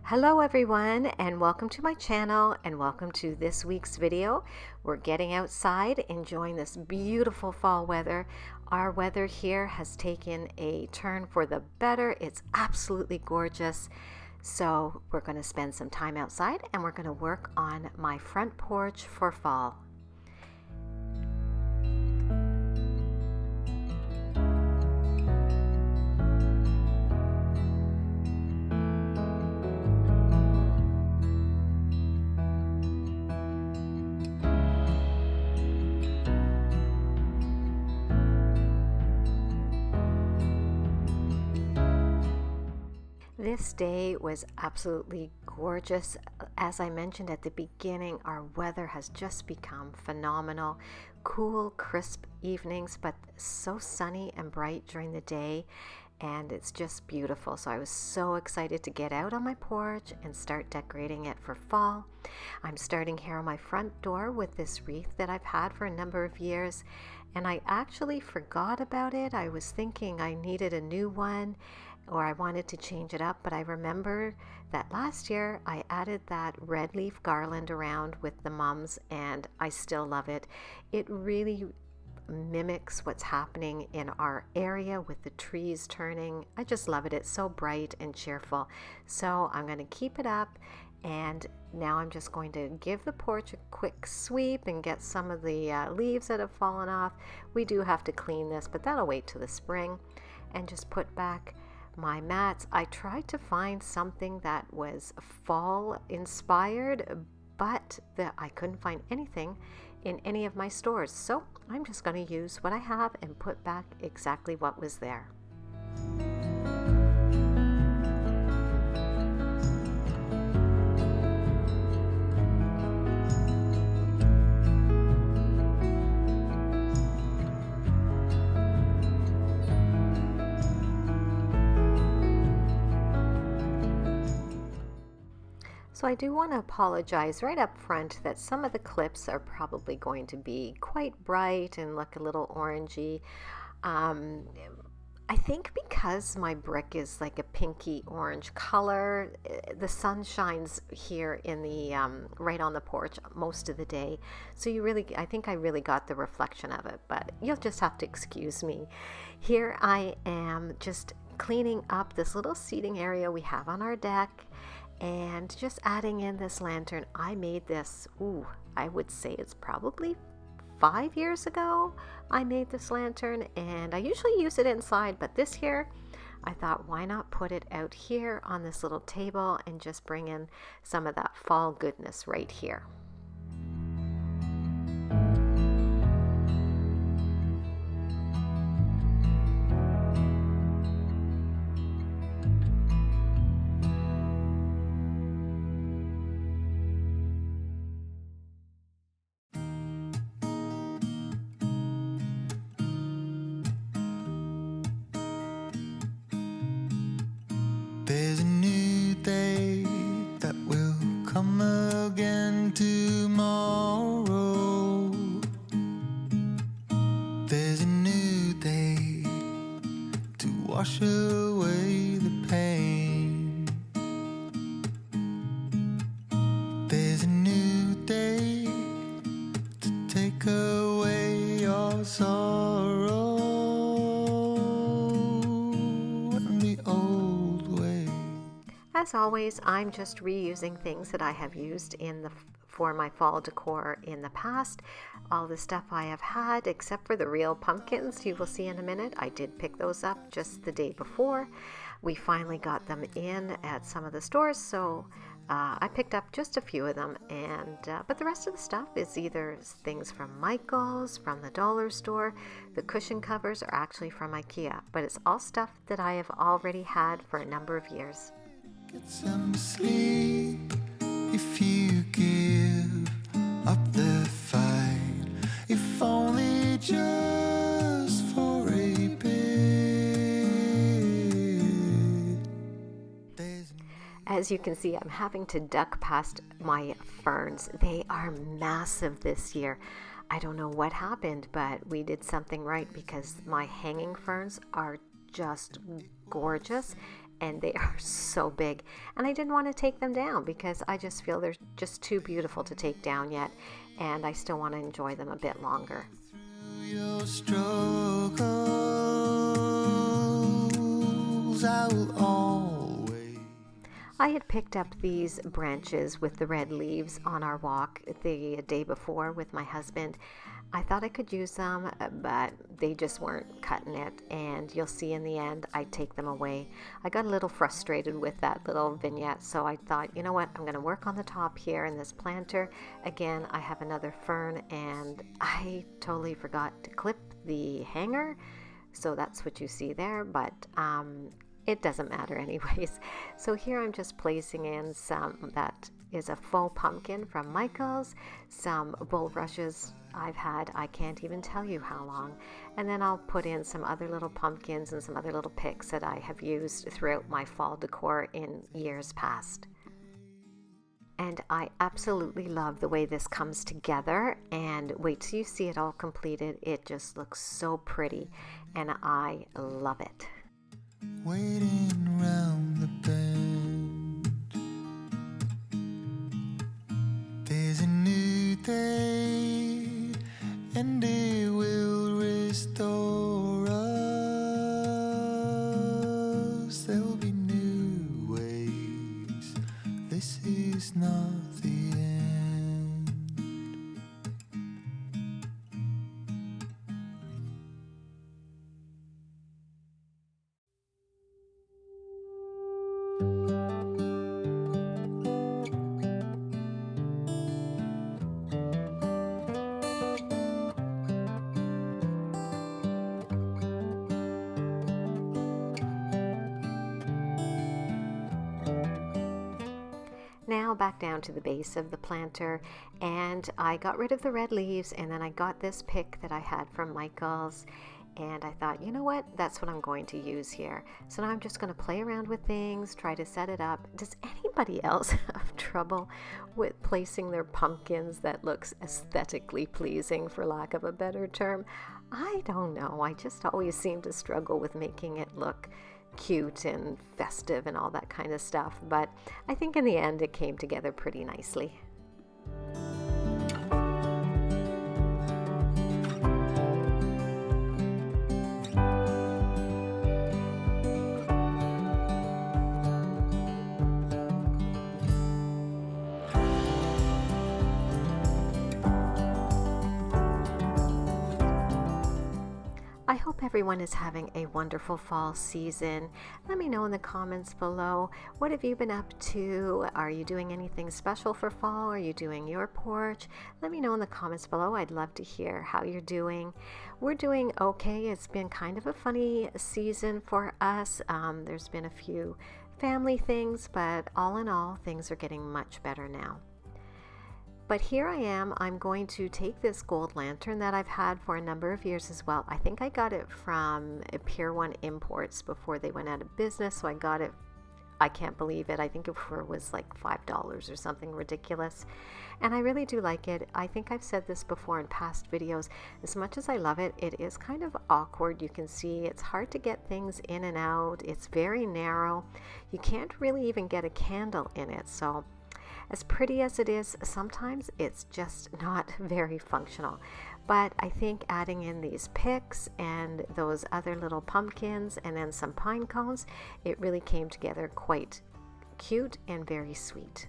Hello everyone, and welcome to my channel and welcome to this week's video. We're getting outside, enjoying this beautiful fall weather. Our weather here has taken a turn for the better. It's absolutely gorgeous. So we're going to spend some time outside and we're going to work on my front porch for fall. This day was absolutely gorgeous. As I mentioned at the beginning, our weather has just become phenomenal. Cool, crisp evenings, but so sunny and bright during the day, and it's just beautiful. So I was so excited to get out on my porch and start decorating it for fall. I'm starting here on my front door with this wreath that I've had for a number of years, and I actually forgot about it. I was thinking I needed a new one, or I wanted to change it up, but I remember that last year I added that red leaf garland around with the mums, and I still love it. It really mimics what's happening in our area with the trees turning. I just love it. It's so bright and cheerful. So I'm going to keep it up, and now I'm just going to give the porch a quick sweep and get some of the leaves that have fallen off. We do have to clean this, but that'll wait till the spring, and just put back my mats. I tried to find something that was fall inspired, but I couldn't find anything in any of my stores. So I'm just going to use what I have and put back exactly what was there. So I do want to apologize right up front that some of the clips are probably going to be quite bright and look a little orangey. I think because my brick is like a pinky orange color, the sun shines here in the right on the porch most of the day. So I think I really got the reflection of it, but you'll just have to excuse me. Here I am just cleaning up this little seating area we have on our deck, and just adding in this lantern. I made this, I would say it's probably 5 years ago I made this lantern, and I usually use it inside, but this year I thought, why not put it out here on this little table and just bring in some of that fall goodness right here. There's a new day that will come again tomorrow. There's a new day to wash away the pain. There's a new day to take away your sorrow and the old way. As always, I'm just reusing things that I have used for my fall decor in the past. All the stuff I have had, except for the real pumpkins you will see in a minute. I did pick those up just the day before. We finally got them in at some of the stores, so I picked up just a few of them, but the rest of the stuff is either things from Michael's, from the dollar store. The cushion covers are actually from IKEA, but it's all stuff that I have already had for a number of years. Get some sleep if you give up the fight, if only just for a bit. As you can see, I'm having to duck past my ferns. They are massive this year. I don't know what happened, but we did something right, because my hanging ferns are just gorgeous, and they are so big. And I didn't want to take them down because I just feel they're just too beautiful to take down yet, and I still want to enjoy them a bit longer. Your struggles, I will always. I had picked up these branches with the red leaves on our walk the day before with my husband. I thought I could use them, but they just weren't cutting it, and you'll see in the end I take them away. I got a little frustrated with that little vignette, so I thought, you know what, I'm going to work on the top here in this planter. Again, I have another fern, and I totally forgot to clip the hanger, so that's what you see there, but it doesn't matter anyways. So here I'm just placing in some, that is a faux pumpkin from Michael's, some bulrushes I've had, I can't even tell you how long, and then I'll put in some other little pumpkins and some other little picks that I have used throughout my fall decor in years past. And I absolutely love the way this comes together, and wait till you see it all completed. It just looks so pretty, and I love it. Waiting round the bend, there's a new day, and it will restore us. There will be new ways. This is not the end. Now back down to the base of the planter, and I got rid of the red leaves, and then I got this pick that I had from Michael's, and I thought, you know what, that's what I'm going to use here. So now I'm just going to play around with things, try to set it up. Does anybody else have trouble with placing their pumpkins that looks aesthetically pleasing, for lack of a better term? I don't know, I just always seem to struggle with making it look cute and festive and all that kind of stuff, but I think in the end it came together pretty nicely. I hope everyone is having a wonderful fall season. Let me know in the comments below, what have you been up to? Are you doing anything special for fall? Are you doing your porch? Let me know in the comments below. I'd love to hear how you're doing. We're doing okay. It's been kind of a funny season for us. There's been a few family things, but all in all, things are getting much better now. But here I am, I'm going to take this gold lantern that I've had for a number of years as well. I think I got it from Pier 1 Imports before they went out of business, so I got it, I can't believe it, I think it was like $5 or something ridiculous. And I really do like it. I think I've said this before in past videos, as much as I love it, it is kind of awkward. You can see it's hard to get things in and out. It's very narrow. You can't really even get a candle in it, so as pretty as it is, sometimes it's just not very functional. But I think adding in these picks and those other little pumpkins and then some pine cones, it really came together quite cute and very sweet.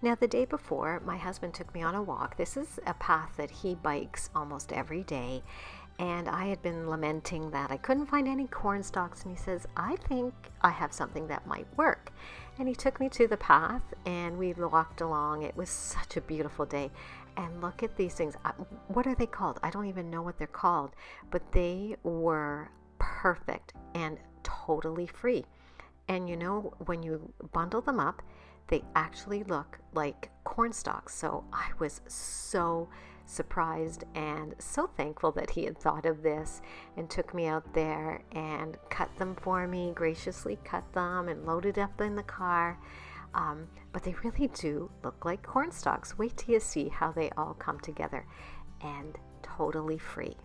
Now, the day before, my husband took me on a walk. This is a path that he bikes almost every day. And I had been lamenting that I couldn't find any corn stalks. And he says, I think I have something that might work. And he took me to the path and we walked along. It was such a beautiful day. And look at these things. What are they called? I don't even know what they're called. But they were perfect and totally free. And you know, when you bundle them up, they actually look like corn stalks. So I was so surprised and so thankful that he had thought of this and took me out there and cut them for me, graciously cut them and loaded up in the car. But they really do look like corn stalks. Wait till you see how they all come together, and totally free.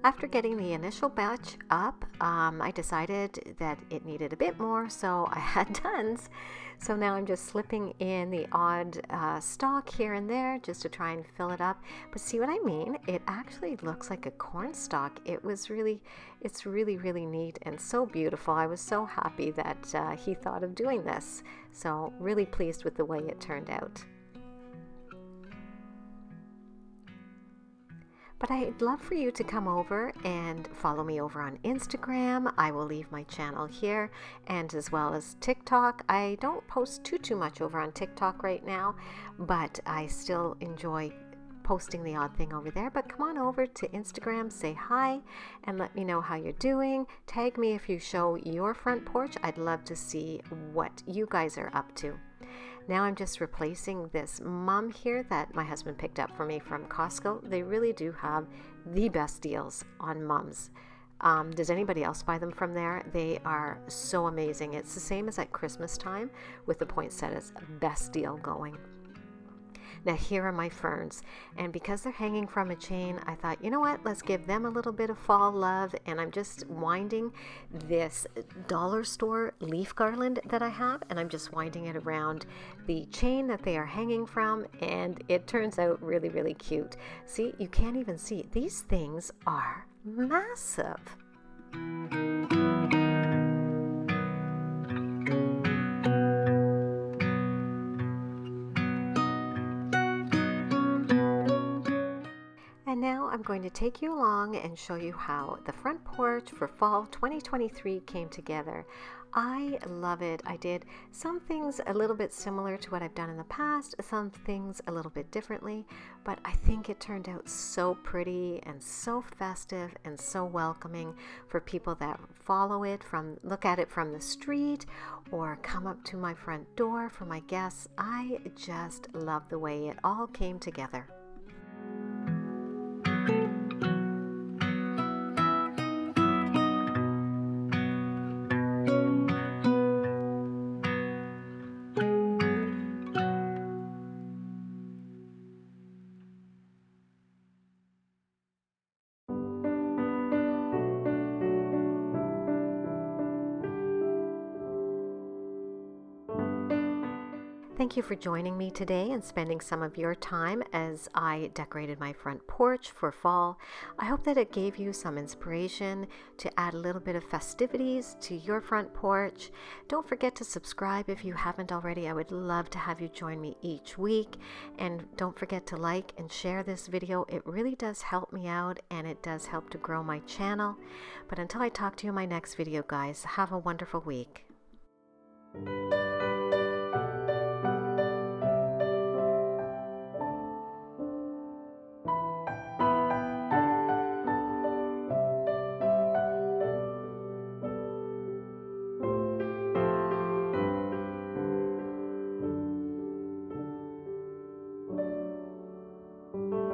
After getting the initial batch up, I decided that it needed a bit more, so I had tons. So now I'm just slipping in the odd stalk here and there just to try and fill it up. But see what I mean? It actually looks like a corn stalk. It's really, really neat and so beautiful. I was so happy that he thought of doing this. So really pleased with the way it turned out. But I'd love for you to come over and follow me over on Instagram. I will leave my channel here, and as well as TikTok. I don't post too much over on TikTok right now, but I still enjoy posting the odd thing over there. But come on over to Instagram, say hi, and let me know how you're doing. Tag me if you show your front porch. I'd love to see what you guys are up to. Now I'm just replacing this mum here that my husband picked up for me from Costco. They really do have the best deals on mums. Does anybody else buy them from there? They are so amazing. It's the same as at Christmas time with the poinsettias. Best deal going. Now here are my ferns, and because they're hanging from a chain, I thought, you know what, let's give them a little bit of fall love. And I'm just winding this dollar store leaf garland that I have, and I'm just winding it around the chain that they are hanging from, and it turns out really cute. See, you can't even see it. These things are massive. And now I'm going to take you along and show you how the front porch for fall 2023 came together. I love it. I did some things a little bit similar to what I've done in the past, some things a little bit differently, but I think it turned out so pretty and so festive and so welcoming for people that follow it, look at it from the street or come up to my front door for my guests. I just love the way it all came together. Thank you for joining me today and spending some of your time as I decorated my front porch for fall. I hope that it gave you some inspiration to add a little bit of festivities to your front porch. Don't forget to subscribe if you haven't already. I would love to have you join me each week. And don't forget to like and share this video. It really does help me out, and it does help to grow my channel. But until I talk to you in my next video, guys, have a wonderful week. you.